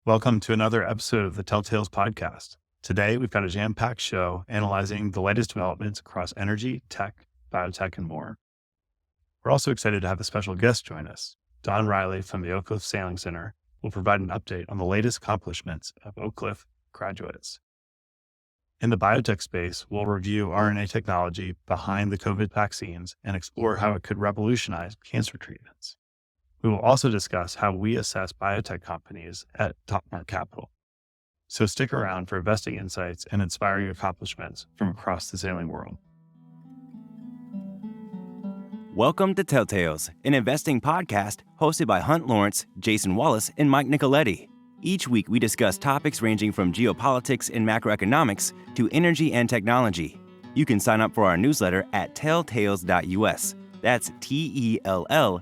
Welcome to another episode of the Telltales podcast. Today, we've got a jam-packed show analyzing the latest developments across energy, tech, biotech, and more. We're also excited to have a special guest join us. Don Riley from the Oakcliff Sailing Center will provide an update on the latest accomplishments of Oakcliff graduates. In the biotech space, we'll review RNA technology behind the COVID vaccines and explore how it could revolutionize cancer treatments. We will also discuss how we assess biotech companies at Topmark Capital. So stick around for investing insights and inspiring accomplishments from across the sailing world. Welcome to Telltales, an investing podcast hosted by Hunt Lawrence, Jason Wallace, and Mike Nicoletti. Each week, we discuss topics ranging from geopolitics and macroeconomics to energy and technology. You can sign up for our newsletter at telltales.us. That's TELLTALES.us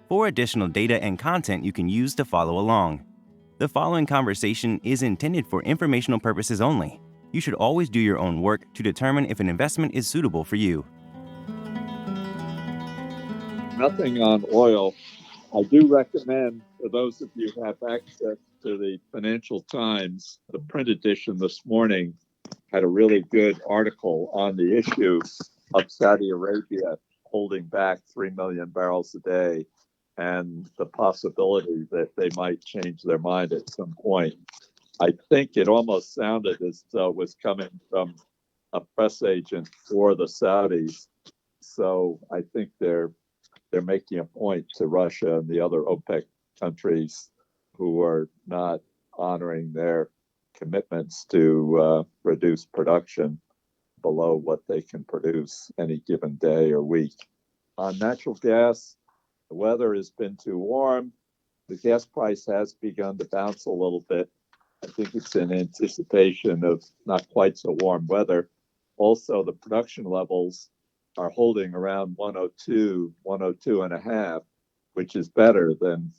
for additional data and content you can use to follow along. The following conversation is intended for informational purposes only. You should always do your own work to determine if an investment is suitable for you. Nothing on oil. I do recommend, for those of you who have access to the Financial Times, the print edition this morning had a really good article on the issue of Saudi Arabia holding back 3 million barrels a day and the possibility that they might change their mind at some point. I think it almost sounded as though it was coming from a press agent for the Saudis. So I think they're making a point to Russia and the other OPEC countries who are not honoring their commitments to reduce production below what they can produce any given day or week. On natural gas, the weather has been too warm. The gas price has begun to bounce a little bit. I think it's in anticipation of not quite so warm weather. Also, the production levels are holding around 102 and a half, which is better than,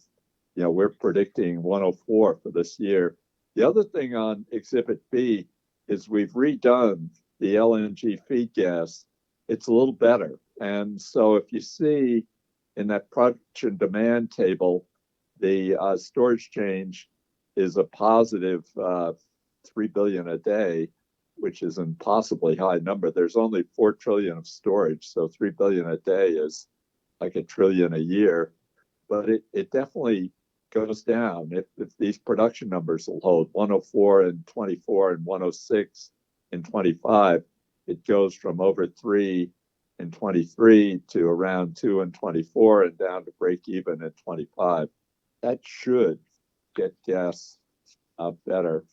we're predicting 104 for this year. The other thing on Exhibit B is we've redone the LNG feed gas. It's a little better. And so if you see in that production demand table, the storage change is a positive 3 billion a day, which is an impossibly high number. There's only 4 trillion of storage, so 3 billion a day is like a trillion a year. But it definitely goes down if these production numbers will hold 104 in 24 and 106 in 25. It goes from over 3 in 23 to around 2 in 24 and down to break even in 25. That should get gas better.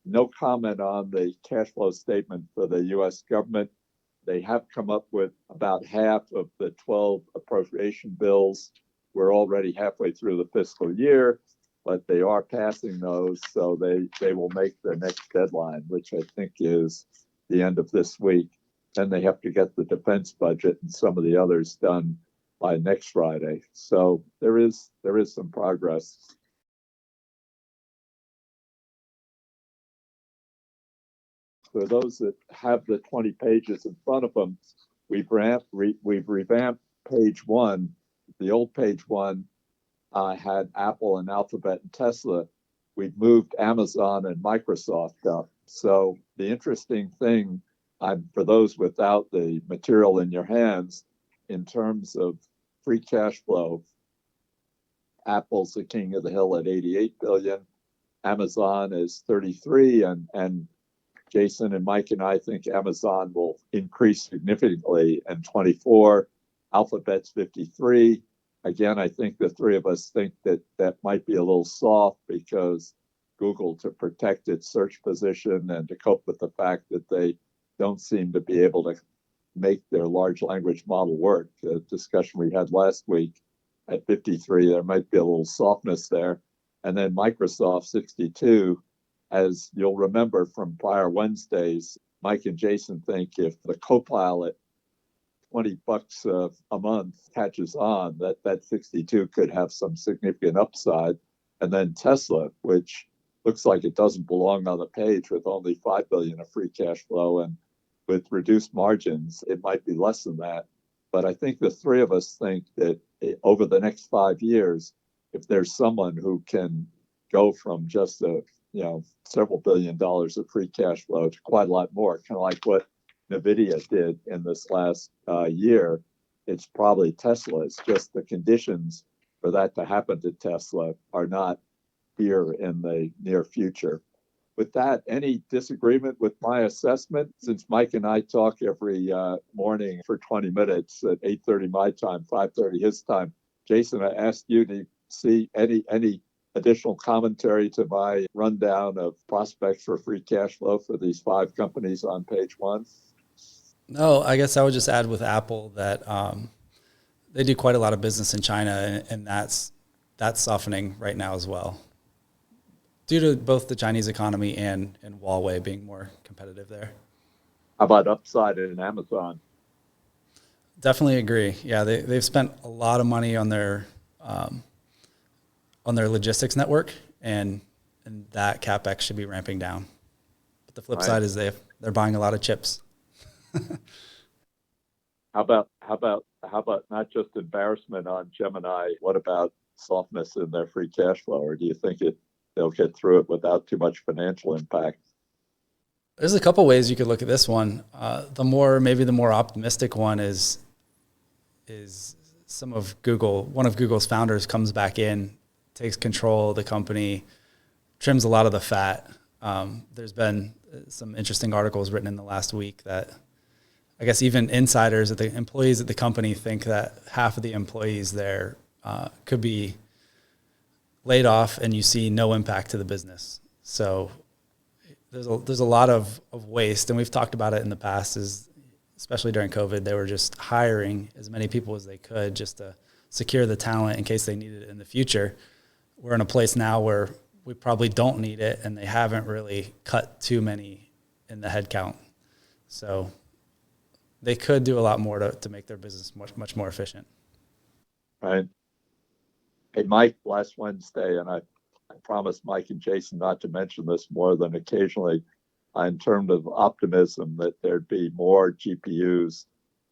No comment on the cash flow statement for the U.S. government. They have come up with about half of the 12 appropriation bills. We're already halfway through the fiscal year, but they are passing those, so they will make their next deadline, which I think is the end of this week. And they have to get the defense budget and some of the others done by next Friday. So there is some progress. For those that have the 20 pages in front of them, we've revamped page one. The old page one had Apple and Alphabet and Tesla. We've moved Amazon and Microsoft up. So the interesting thing, for those without the material in your hands, in terms of free cash flow, Apple's the king of the hill at 88 billion. Amazon is 33, and Jason and Mike and I think Amazon will increase significantly in 24. Alphabet's 53. Again, I think the three of us think that might be a little soft because Google, to protect its search position and to cope with the fact that they don't seem to be able to make their large language model work. The discussion we had last week at 53, there might be a little softness there. And then Microsoft 62, as you'll remember from prior Wednesdays, Mike and Jason think if the Copilot $20 a month catches on, that 62 could have some significant upside. And then Tesla, which looks like it doesn't belong on the page with only 5 billion of free cash flow, and with reduced margins, it might be less than that. But I think the three of us think that over the next 5 years, if there's someone who can go from just several $billion of free cash flow to quite a lot more, kind of like what NVIDIA did in this last year, it's probably Tesla. It's just the conditions for that to happen to Tesla are not here in the near future. With that, any disagreement with my assessment? Since Mike and I talk every morning for 20 minutes at 8:30 my time, 5:30 his time, Jason, I asked you to see any additional commentary to my rundown of prospects for free cash flow for these 5 companies on page 1. No, I guess I would just add with Apple that they do quite a lot of business in China, and that's softening right now as well, due to both the Chinese economy and Huawei being more competitive there. How about upside in Amazon? Definitely agree. Yeah, they've spent a lot of money on their logistics network, and that CapEx should be ramping down. But the flip side is they're buying a lot of chips. How about not just embarrassment on Gemini? What about softness in their free cash flow, or do you think they'll get through it without too much financial impact? There's a couple ways you could look at this one. The more optimistic one is one of Google's founders comes back in, takes control of the company, trims a lot of the fat. There's been some interesting articles written in the last week that I guess even insiders, the employees at the company, think that half of the employees there could be laid off, and you see no impact to the business. So there's a lot of waste, and we've talked about it in the past, especially during COVID, they were just hiring as many people as they could just to secure the talent in case they needed it in the future. We're in a place now where we probably don't need it, and they haven't really cut too many in the headcount. So they could do a lot more to make their business much more efficient. Right. Hey, Mike, last Wednesday, and I promised Mike and Jason not to mention this more than occasionally, in terms of optimism that there'd be more GPUs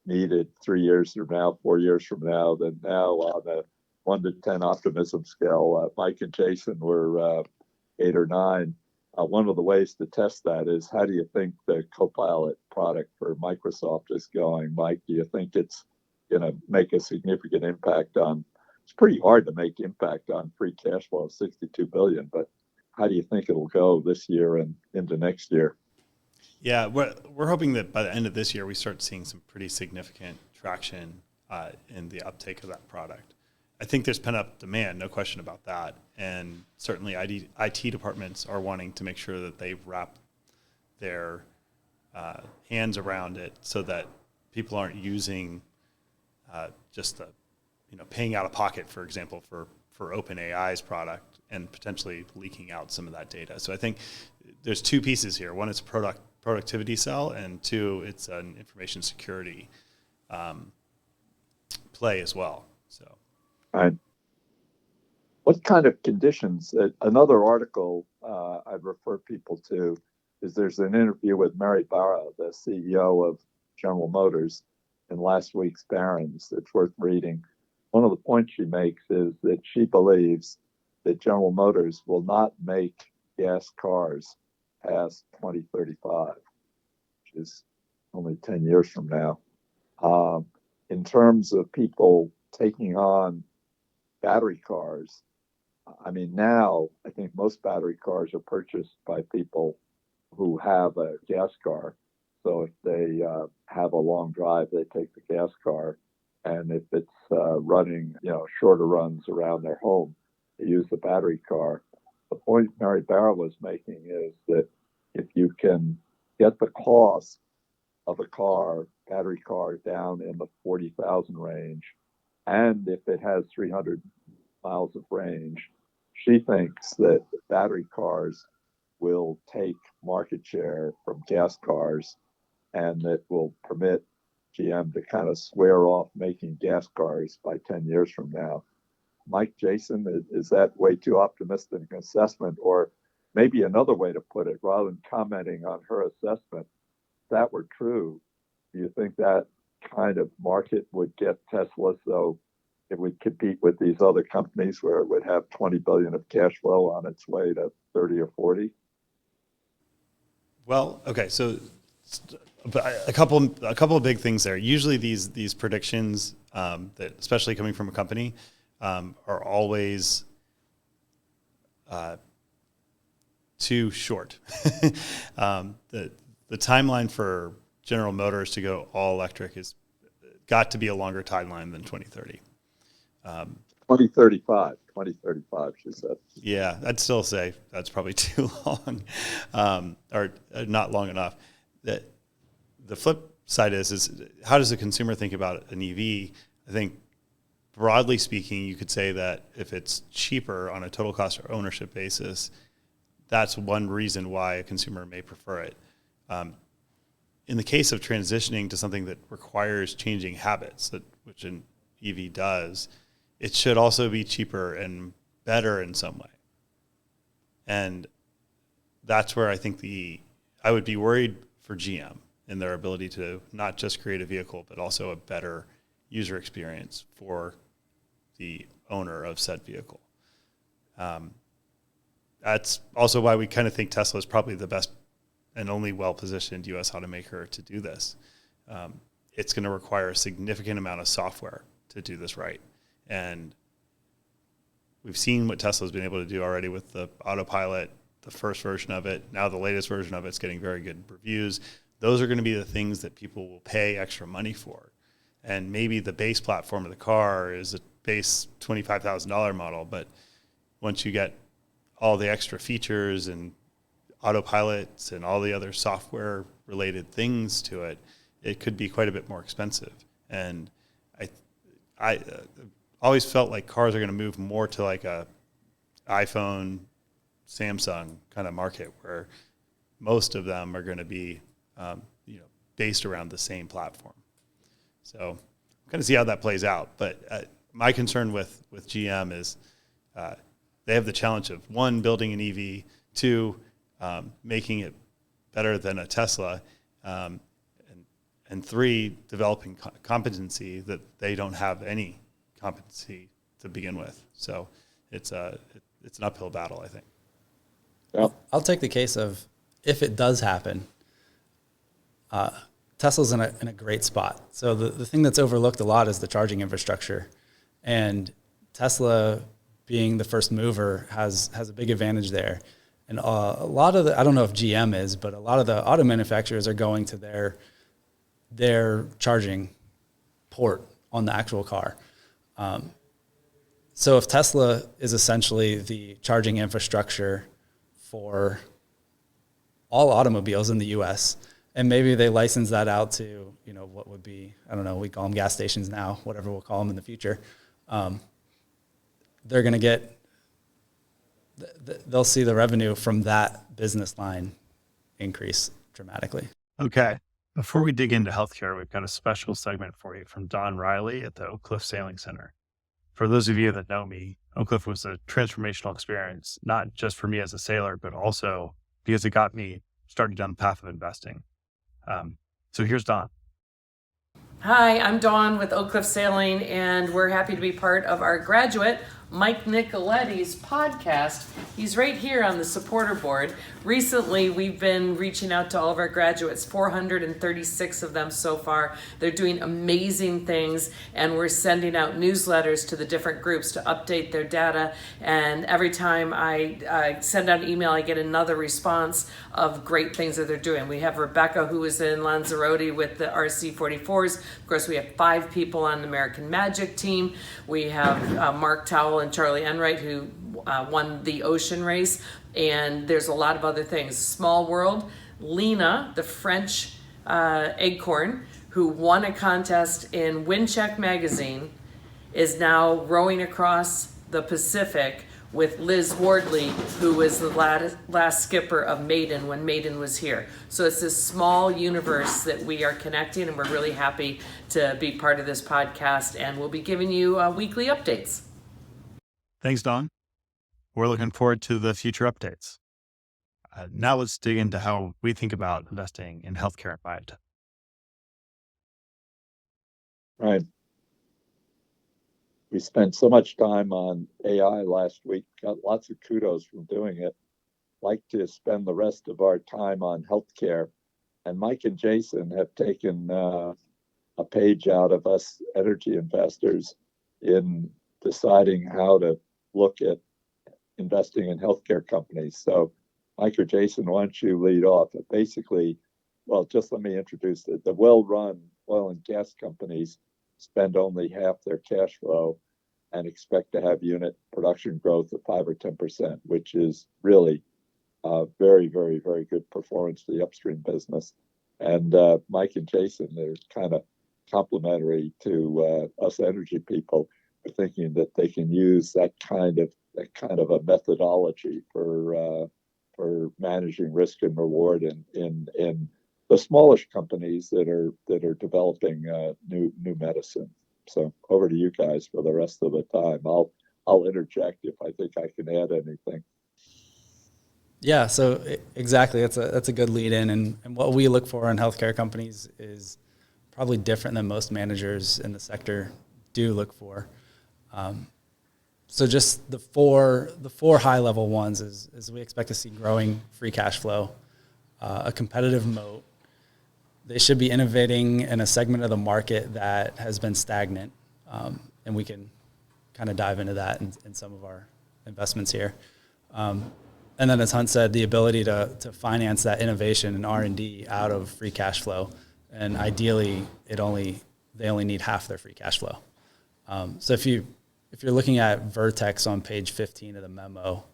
needed 3 years from now, 4 years from now than now on a 1 to 10 optimism scale. Mike and Jason were 8 or 9. One of the ways to test that is, how do you think the Copilot product for Microsoft is going? Mike, do you think it's going to make a significant impact on? It's pretty hard to make impact on free cash flow of $62 billion, but how do you think it'll go this year and into next year? Yeah, we're hoping that by the end of this year, we start seeing some pretty significant traction in the uptake of that product. I think there's pent-up demand, no question about that. And certainly IT departments are wanting to make sure that they wrap their hands around it so that people aren't using just the, paying out of pocket, for example, for OpenAI's product and potentially leaking out some of that data. So I think there's 2 pieces here. One, it's a productivity cell, and 2, it's an information security play as well. So. Right. What kind of conditions? Another article I'd refer people to is there's an interview with Mary Barra, the CEO of General Motors, in last week's Barron's. It's worth reading. One of the points she makes is that she believes that General Motors will not make gas cars past 2035, which is only 10 years from now. In terms of people taking on battery cars, I mean, now I think most battery cars are purchased by people who have a gas car. So if they have a long drive, they take the gas car. And if it's running, shorter runs around their home, they use the battery car. The point Mary Barra was making is that if you can get the cost of a battery car down in the 40,000 range, and if it has 300 miles of range, she thinks that battery cars will take market share from gas cars, and that will permit GM to kind of swear off making gas cars by 10 years from now. Mike, Jason, is that way too optimistic an assessment? Or maybe another way to put it, rather than commenting on her assessment, if that were true, do you think that kind of market would get Tesla so it would compete with these other companies where it would have 20 billion of cash flow on its way to 30 or 40? Well, okay, so a couple of big things there. Usually these predictions, that especially coming from a company, are always too short. The timeline for General Motors to go all electric is got to be a longer timeline than 2030. 2035, she said. Yeah, I'd still say that's probably too long, or not long enough. That the flip side is how does the consumer think about an EV? I think broadly speaking, you could say that if it's cheaper on a total cost of ownership basis, that's one reason why a consumer may prefer it. In the case of transitioning to something that requires changing habits, which an EV does, it should also be cheaper and better in some way. And that's where I think I would be worried for GM in their ability to not just create a vehicle, but also a better user experience for the owner of said vehicle. That's also why we kind of think Tesla is probably the best and only well-positioned U.S. automaker to do this. It's going to require a significant amount of software to do this right. And we've seen what Tesla's been able to do already with the autopilot, the first version of it. Now the latest version of it's getting very good reviews. Those are going to be the things that people will pay extra money for. And maybe the base platform of the car is a base $25,000 model, but once you get all the extra features and autopilots and all the other software related things to it, it could be quite a bit more expensive. And I always felt like cars are going to move more to like a iPhone, Samsung kind of market where most of them are going to be based around the same platform. So kind of see how that plays out. But my concern with GM is they have the challenge of, one, building an EV, two, making it better than a Tesla, and three, developing competency that they don't have any competency to begin with. So it's an uphill battle, I think. Yeah. I'll take the case of if it does happen, Tesla's in a great spot. So the thing that's overlooked a lot is the charging infrastructure. And Tesla, being the first mover, has a big advantage there. And a lot of I don't know if GM is, but a lot of the auto manufacturers are going to their charging port on the actual car. So if Tesla is essentially the charging infrastructure for all automobiles in the U.S., and maybe they license that out to, what would be, I don't know, we call them gas stations now, whatever we'll call them in the future. They're going to they'll see the revenue from that business line increase dramatically. Okay. Before we dig into healthcare, we've got a special segment for you from Don Riley at the Oakcliff Sailing Center. For those of you that know me, Oakcliff was a transformational experience, not just for me as a sailor, but also because it got me started down the path of investing. So here's Don. Hi, I'm Dawn with Oakcliff Sailing, and we're happy to be part of our graduate, Mike Nicoletti's podcast. He's right here on the supporter board. Recently, we've been reaching out to all of our graduates, 436 of them so far. They're doing amazing things, and we're sending out newsletters to the different groups to update their data. And every time I send out an email, I get another response of great things that they're doing. We have Rebecca, who is in Lanzarote with the RC44s. Of course, we have 5 people on the American Magic team. We have Mark Towell and Charlie Enright, who won the ocean race. And there's a lot of other things. Small world. Lena, the French acorn, who won a contest in Windcheck magazine, is now rowing across the Pacific with Liz Wardley, who was the last skipper of Maiden when Maiden was here. So it's this small universe that we are connecting, and we're really happy to be part of this podcast, and we'll be giving you weekly updates. Thanks, Don. We're looking forward to the future updates. Now let's dig into how we think about investing in healthcare and biotech. Right. we spent so much time on AI last week, got lots of kudos from doing it. Like to spend the rest of our time on healthcare. And Mike and Jason have taken a page out of us energy investors in deciding how to look at investing in healthcare companies. So, Mike or Jason, why don't you lead off? Basically, well, just let me introduce it. The well-run oil and gas companies spend only half their cash flow and expect to have unit production growth of 5 or 10%, which is really very, very, very good performance for the upstream business. And Mike and Jason, they're kind of complementary to us energy people for thinking that they can use that kind of a methodology for managing risk and reward in the smallish companies that are developing new medicine. So over to you guys for the rest of the time. I'll interject if I think I can add anything. Yeah, so exactly, that's a good lead in, and what we look for in healthcare companies is probably different than most managers in the sector do look for. So just the four high level ones is we expect to see growing free cash flow, a competitive moat. They should be innovating in a segment of the market that has been stagnant, and we can kind of dive into that in some of our investments here. And then, as Hunt said, the ability to finance that innovation and R&D out of free cash flow, and ideally, they only need half their free cash flow. So if you're looking at Vertex on page 15 of the memo,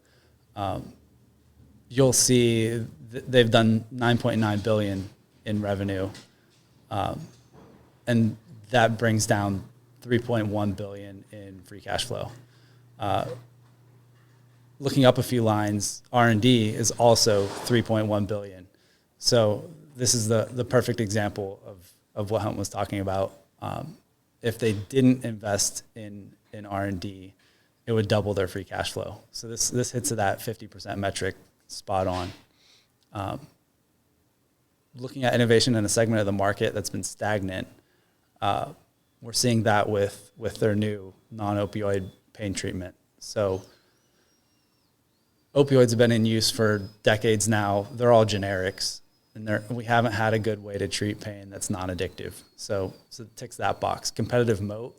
you'll see they've done $9.9 billion in revenue, and that brings down $3.1 billion in free cash flow. Looking up a few lines, R&D is also $3.1 billion. So this is the perfect example of what Hunt was talking about. If they didn't invest in R&D, it would double their free cash flow. So this hits that 50% metric spot on. Looking at innovation in a segment of the market that's been stagnant, we're seeing that with their new non-opioid pain treatment. So opioids have been in use for decades now. They're all generics, and we haven't had a good way to treat pain that's non-addictive. So it ticks that box. Competitive moat.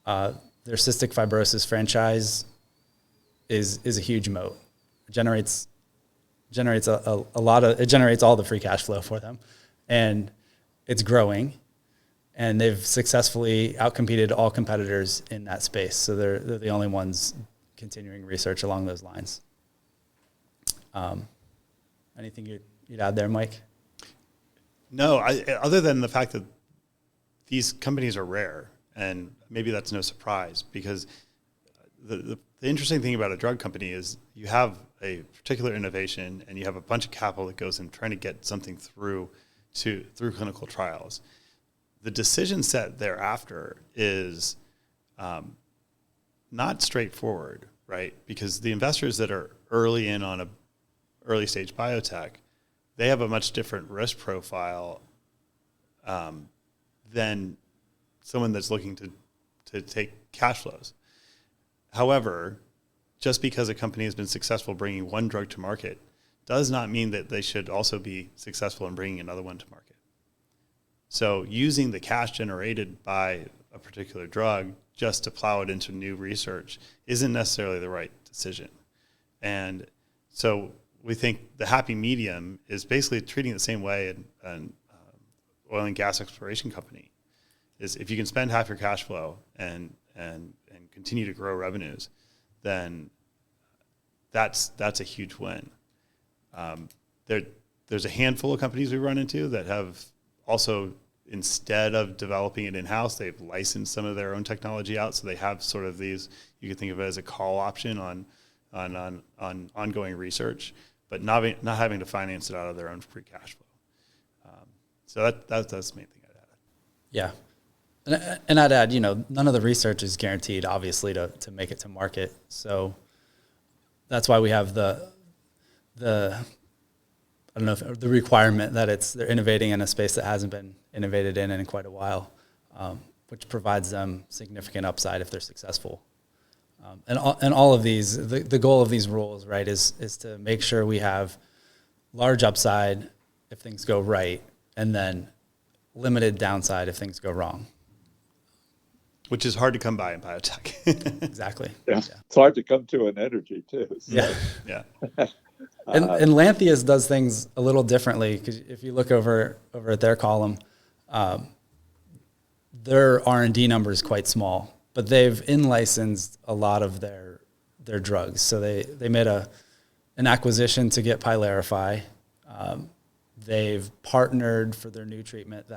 Their cystic fibrosis franchise is a huge moat. It generates all the free cash flow for them, and it's growing. And they've successfully outcompeted all competitors in that space. So they're the only ones continuing research along those lines. Anything you'd add there, Mike? No, other than the fact that these companies are rare, and maybe that's no surprise, because the interesting thing about a drug company is you have a particular innovation and you have a bunch of capital that goes in trying to get something through clinical trials. The decision set thereafter is not straightforward, right? Because the investors that are early in on a early stage biotech, they have a much different risk profile than someone that's looking to take cash flows. However, just because a company has been successful bringing one drug to market does not mean that they should also be successful in bringing another one to market. So using the cash generated by a particular drug just to plow it into new research isn't necessarily the right decision. And so we think the happy medium is basically treating it the same way an oil and gas exploration company is. If you can spend half your cash flow and continue to grow revenues, then that's a huge win. There's a handful of companies we run into that have also, instead of developing it in-house, they've licensed some of their own technology out. So they have sort of these, you could think of it as a call option on ongoing research, but not having to finance it out of their own free cash flow. So that's the main thing I'd add. Yeah. And I'd add, none of the research is guaranteed, obviously, to make it to market. So that's why we have the requirement that they're innovating in a space that hasn't been innovated in quite a while. which provides them significant upside if they're successful. And all of these, the goal of these rules, right, is to make sure we have large upside if things go right, and then limited downside if things go wrong. Which is hard to come by in biotech. Exactly. Yeah. It's hard to come to in energy too. So. Yeah. Yeah. And LNTH does things a little differently, because if you look over at their column, their R&D number is quite small, but they've in-licensed a lot of their drugs. So they made an acquisition to get Pylarify. They've partnered for their new treatment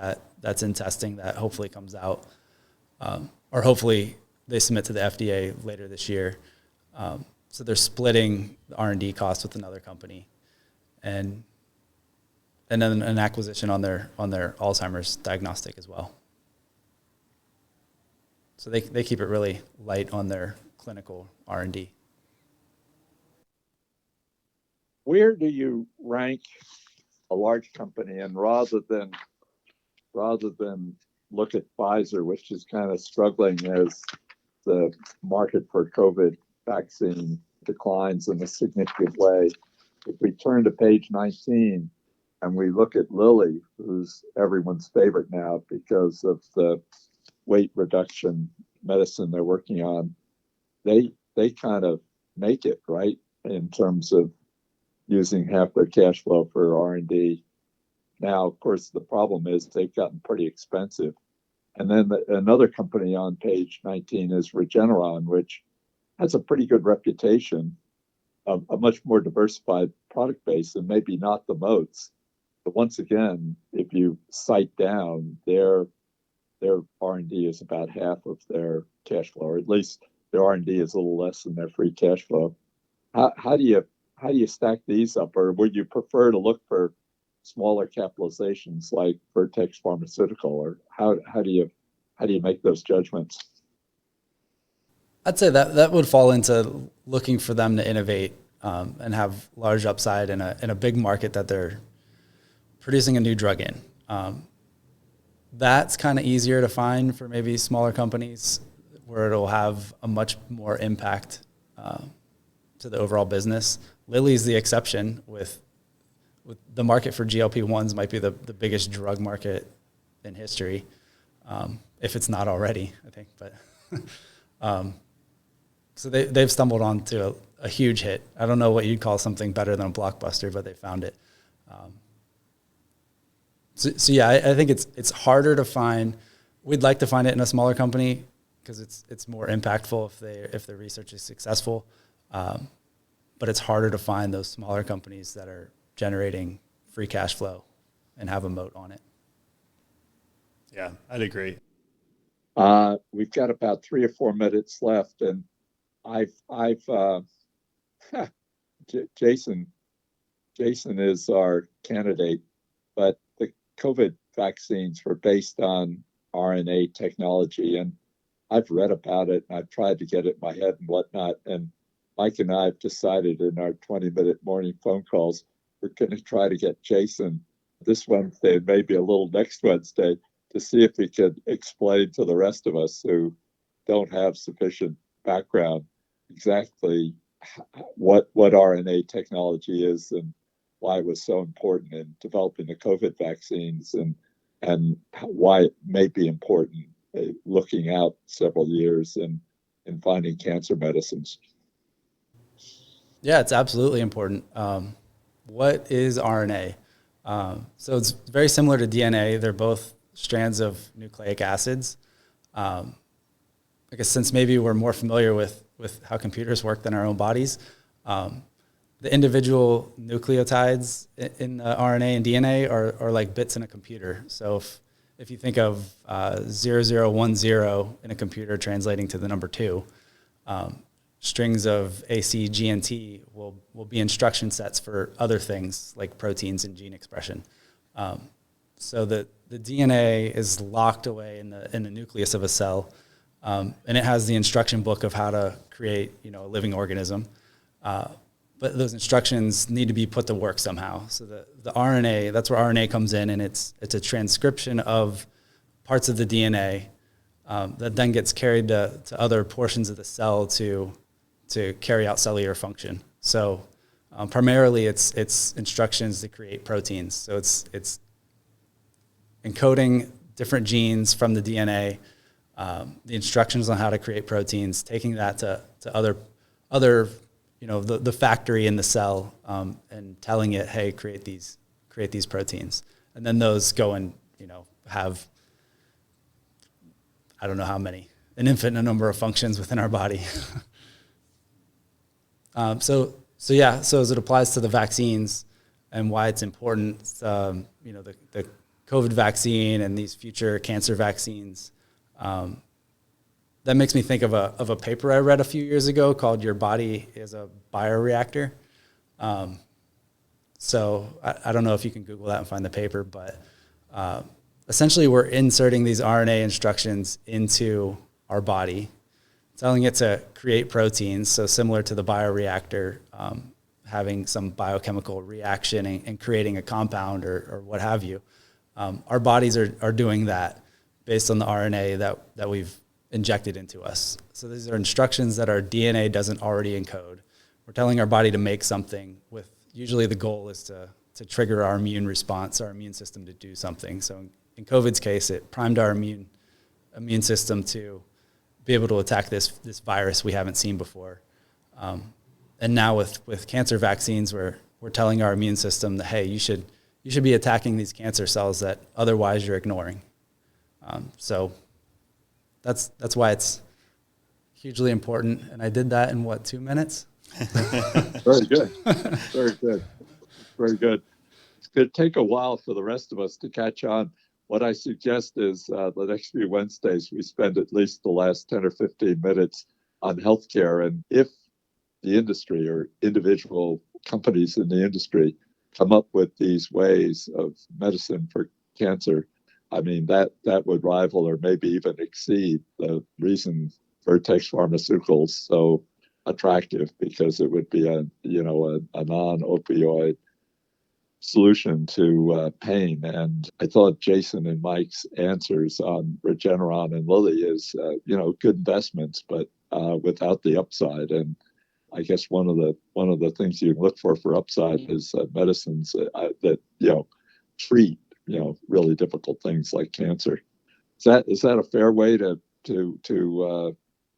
that's in testing that hopefully comes out, or hopefully they submit to the FDA later this year. So they're splitting the R&D costs with another company, and then an acquisition on their Alzheimer's diagnostic as well. So they keep it really light on their clinical R&D. Where do you rank a large company, and rather than look at Pfizer, which is kind of struggling as the market for COVID vaccine declines in a significant way, if we turn to page 19 and we look at Lilly, who's everyone's favorite now because of the weight reduction medicine they're working on, they kind of make it, right, in terms of using half their cash flow for R&D. Now, of course, the problem is they've gotten pretty expensive. And then another company on page 19 is Regeneron, which has a pretty good reputation, a much more diversified product base, and maybe not the most. But once again, if you cite down, their R&D is about half of their cash flow, or at least their R&D is a little less than their free cash flow. How do you stack these up, or would you prefer to look for smaller capitalizations like Vertex Pharmaceutical, or how do you make those judgments? I'd say that would fall into looking for them to innovate and have large upside in a big market that they're producing a new drug in. That's kind of easier to find for maybe smaller companies, where it'll have a much more impact to the overall business. Lilly's the exception. With the market for GLP-1s might be the biggest drug market in history, if it's not already, I think. But so they've stumbled onto a huge hit. I don't know what you'd call something better than a blockbuster, but they found it. So yeah, I think it's harder to find. We'd like to find it in a smaller company because it's more impactful if their research is successful. But it's harder to find those smaller companies that are generating free cash flow and have a moat on it. Yeah, I'd agree. We've got about 3 or 4 minutes left, and Jason is our candidate, but the COVID vaccines were based on RNA technology, and I've read about it, and I've tried to get it in my head and whatnot, and Mike and I have decided in our 20-minute morning phone calls, we're going to try to get Jason this Wednesday and maybe a little next Wednesday to see if he could explain to the rest of us who don't have sufficient background exactly what RNA technology is and why it was so important in developing the COVID vaccines, and why it may be important looking out several years in finding cancer medicines. Yeah, it's absolutely important. What is RNA? So it's very similar to DNA. They're both strands of nucleic acids. I guess since maybe we're more familiar with how computers work than our own bodies, the individual nucleotides in the RNA and DNA are like bits in a computer. So if you think of 0010 in a computer translating to the number 2, strings of AC, G, and T will be instruction sets for other things like proteins and gene expression. So the DNA is locked away in the nucleus of a cell, and it has the instruction book of how to create a living organism. But those instructions need to be put to work somehow. So the RNA, that's where RNA comes in, and it's a transcription of parts of the DNA that then gets carried to other portions of the cell to carry out cellular function. So primarily it's instructions to create proteins. So it's encoding different genes from the DNA, the instructions on how to create proteins, taking that to other the factory in the cell, and telling it, hey, create these proteins. And then those go and, have, I don't know how many, an infinite number of functions within our body. So as it applies to the vaccines and why it's important, the COVID vaccine and these future cancer vaccines, that makes me think of a paper I read a few years ago called "Your Body is a Bioreactor." So I don't know if you can Google that and find the paper, but essentially we're inserting these RNA instructions into our body, telling it to create proteins, so similar to the bioreactor, having some biochemical reaction and creating a compound or what have you. Our bodies are doing that based on the RNA that we've injected into us. So these are instructions that our DNA doesn't already encode. We're telling our body to make something with, usually the goal is to trigger our immune response, our immune system to do something. So in COVID's case, it primed our immune system to be able to attack this virus we haven't seen before. And now with cancer vaccines, we're telling our immune system that, hey, you should be attacking these cancer cells that otherwise you're ignoring. So that's why it's hugely important. And I did that in 2 minutes? Very good. Very good. Very good. It's going to take a while for the rest of us to catch on. What I suggest is the next few Wednesdays, we spend at least the last 10 or 15 minutes on healthcare. And if the industry or individual companies in the industry come up with these ways of medicine for cancer, I mean, that would rival or maybe even exceed the reason Vertex Pharmaceuticals so attractive, because it would be a non-opioid solution to pain. And I thought Jason and Mike's answers on Regeneron and Lilly is, good investments, but without the upside. And I guess one of the things you look for upside is medicines that treat really difficult things like cancer. Is that a fair way to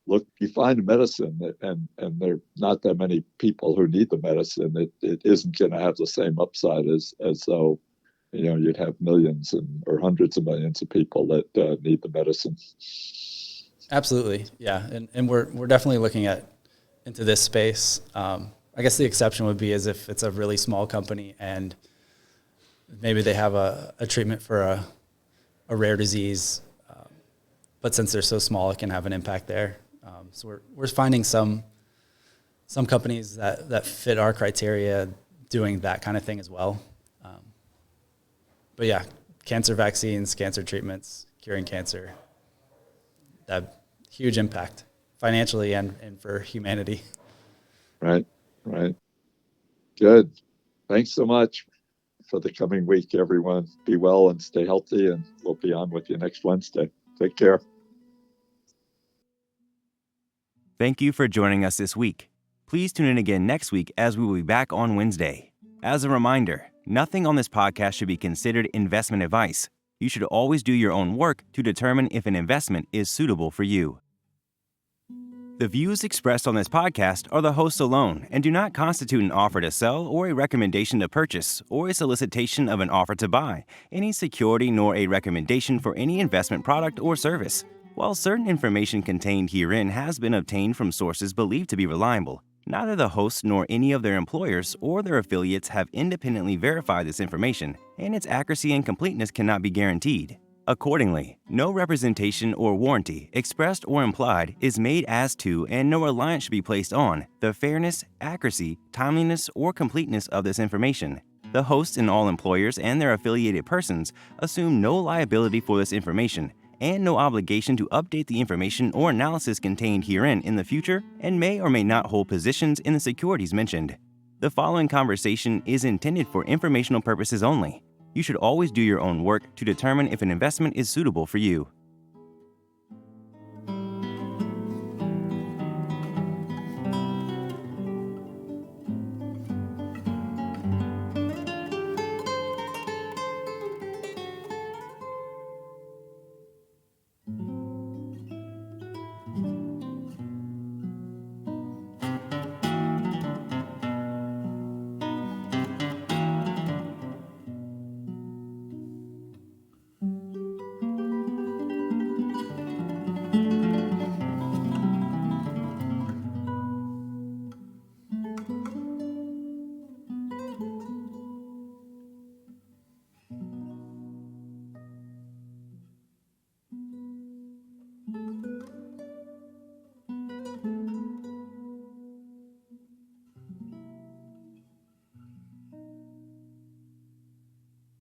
look? You find a medicine and there are not that many people who need the medicine. It isn't going to have the same upside as though you'd have millions or hundreds of millions of people that need the medicine. Absolutely, yeah, and we're definitely looking into this space. I guess the exception would be as if it's a really small company and maybe they have a treatment for a rare disease, but since they're so small, it can have an impact there. So we're finding some companies that fit our criteria doing that kind of thing as well. But yeah, cancer vaccines, cancer treatments, curing cancer, that huge impact financially and for humanity. Right. Good. Thanks so much for the coming week, everyone. Be well and stay healthy, and we'll be on with you next Wednesday. Take care. Thank you for joining us this week. Please tune in again next week as we will be back on Wednesday. As a reminder, nothing on this podcast should be considered investment advice. You should always do your own work to determine if an investment is suitable for you. The views expressed on this podcast are the host alone and do not constitute an offer to sell or a recommendation to purchase or a solicitation of an offer to buy any security nor a recommendation for any investment product or service. While certain information contained herein has been obtained from sources believed to be reliable, neither the hosts nor any of their employers or their affiliates have independently verified this information, and its accuracy and completeness cannot be guaranteed. Accordingly, no representation or warranty, expressed or implied, is made as to, and no reliance should be placed on, the fairness, accuracy, timeliness, or completeness of this information. The hosts and all employers and their affiliated persons assume no liability for this information and no obligation to update the information or analysis contained herein in the future, and may or may not hold positions in the securities mentioned. The following conversation is intended for informational purposes only. You should always do your own work to determine if an investment is suitable for you.